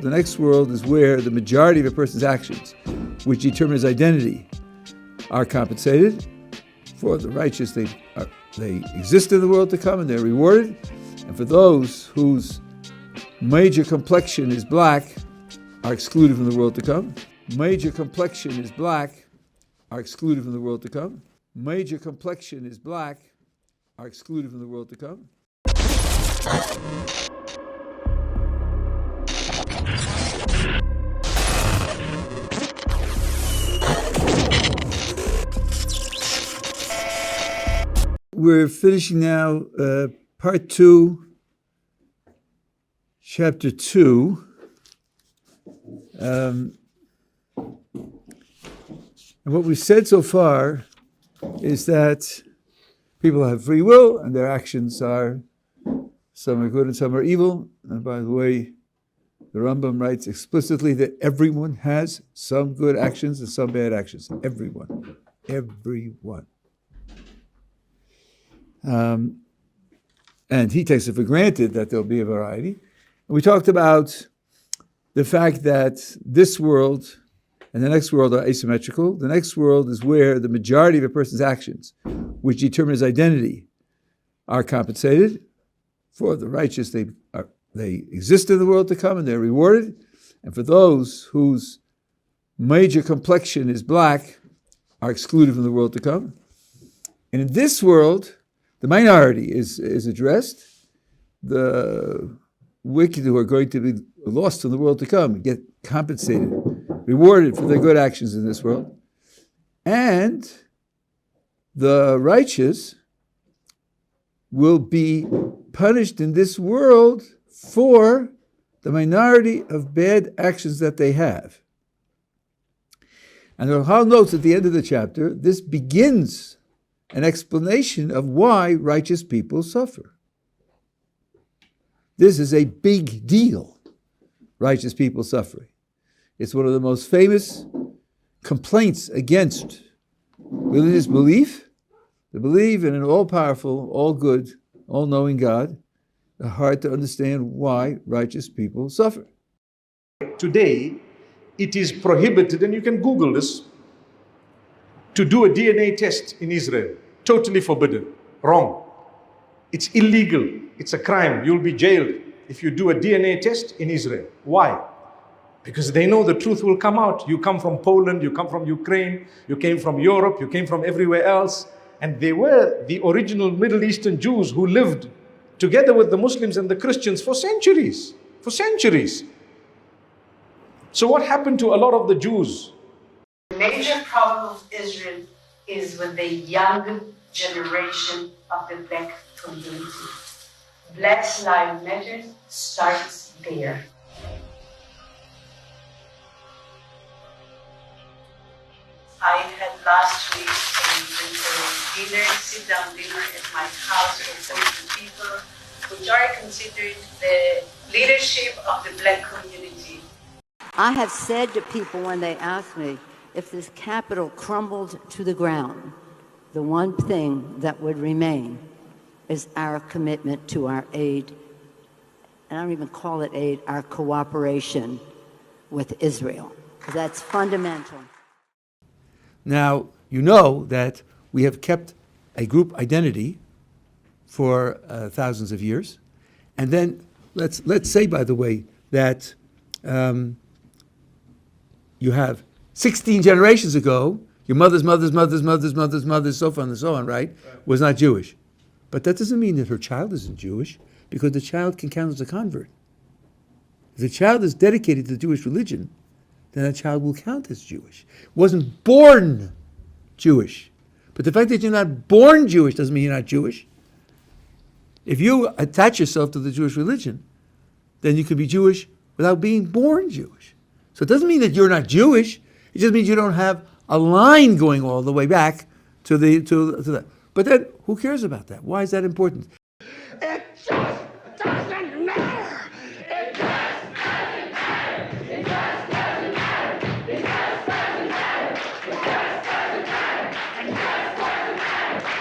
The next world is where the majority of a person's actions, which determine his identity, are compensated. For the righteous, they exist in the world to come and they're rewarded. And for those whose major complexion is black, are excluded from the world to come. Major complexion is black, are excluded from the world to come. Major complexion is black, are excluded from the world to come. We're finishing now part 2, chapter 2. And what we've said so far is that people have free will and their actions are, some are good and some are evil. And by the way, the Rambam writes explicitly that everyone has some good actions and some bad actions. Everyone. And he takes it for granted that there'll be a variety. And we talked about the fact that this world and the next world are asymmetrical. The next world is where the majority of a person's actions, which determine his identity, are compensated. For the righteous, they exist in the world to come and they're rewarded. And for those whose major complexion is black, are excluded from the world to come. And in this world, the minority is addressed. The wicked who are going to be lost in the world to come get compensated, rewarded for their good actions in this world. And the righteous will be punished in this world for the minority of bad actions that they have. And the Chal notes at the end of the chapter, this begins an explanation of why righteous people suffer. This is a big deal, righteous people suffering. It's one of the most famous complaints against religious belief, to believe in an all-powerful, all-good, all-knowing God. It's hard to understand why righteous people suffer. Today, it is prohibited, and you can Google this, to do a DNA test in Israel. Totally forbidden. Wrong. It's illegal. It's a crime. You'll be jailed if you do a DNA test in Israel. Why? Because they know the truth will come out. You come from Poland, you come from Ukraine, you came from Europe, you came from everywhere else. And they were the original Middle Eastern Jews who lived together with the Muslims and the Christians for centuries. For centuries. So what happened to a lot of the Jews? The major problem of Israel is with the young generation of the black community. Black Lives Matter starts there. I had last week a dinner, sit-down dinner at my house with 30 people, which are considered the leadership of the black community. I have said to people when they ask me, if this capital crumbled to the ground, the one thing that would remain is our commitment to our aid, and I don't even call it aid, our cooperation with Israel. That's fundamental. Now, you know that we have kept a group identity for thousands of years. And then let's say, by the way, that you have 16 generations ago, your mother's, so on and so on, right, was not Jewish. But that doesn't mean that her child isn't Jewish, because the child can count as a convert. If the child is dedicated to the Jewish religion, then that child will count as Jewish. Wasn't born Jewish. But the fact that you're not born Jewish doesn't mean you're not Jewish. If you attach yourself to the Jewish religion, then you can be Jewish without being born Jewish. So it doesn't mean that you're not Jewish. It just means you don't have a line going all the way back to that. But then, who cares about that? Why is that important? It just doesn't matter. It just doesn't matter. It just doesn't matter. It just doesn't matter. It just doesn't matter. It just doesn't matter.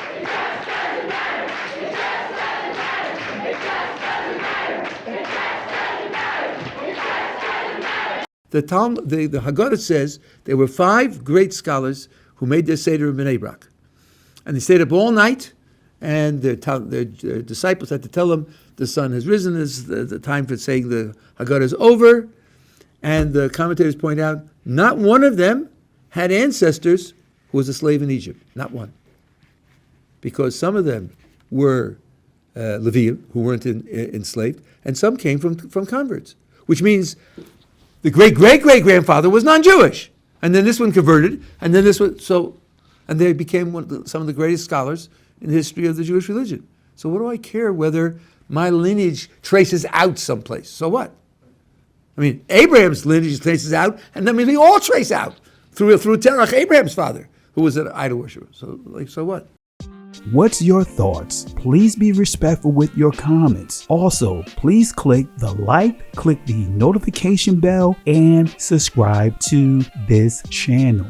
It just doesn't matter. It just doesn't matter. It just doesn't matter. It just doesn't matter. It just doesn't matter. The Haggadah says there were 5 great scholars who made their Seder in Bnei Brak. And they stayed up all night, and their disciples had to tell them the sun has risen, the time for saying the Haggadah is over. And the commentators point out, not one of them had ancestors who was a slave in Egypt. Not one. Because some of them were Leviim, who weren't enslaved, and some came from converts. Which means the great-great-great-grandfather was non-Jewish. And then this one converted, and then this one, and they became some of the greatest scholars in the history of the Jewish religion. So what do I care whether my lineage traces out someplace? So what? I mean, Abraham's lineage traces out, and then we all trace out through Terach, Abraham's father, who was an idol worshiper. So what? What's your thoughts? Please be respectful with your comments. Also, please click the like, click the notification bell, and subscribe to this channel.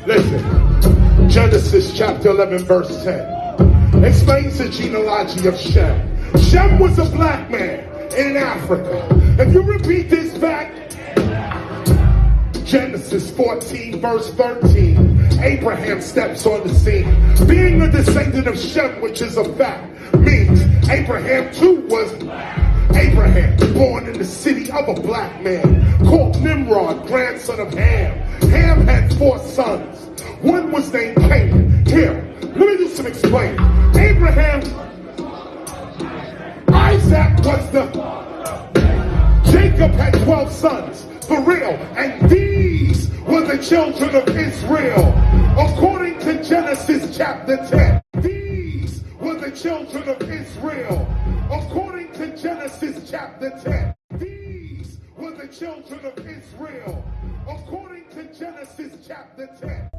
Listen, Genesis chapter 11 verse 10 explains the genealogy of Shem. Shem was a black man in Africa. If you repeat this fact, Genesis 14 verse 13, Abraham steps on the scene. Being a descendant of Shem, which is a fact, means Abraham too was Abraham, born in the city of a black man called Nimrod, grandson of Ham. Ham had 4 sons. One was named Canaan. Here, let me do some explaining. Abraham, Isaac was Jacob had 12 sons, for real, and these were the children of Israel. According to Genesis chapter 10, these were the children of Israel. According to Genesis chapter 10, these were the children of Israel. According to Genesis chapter 10.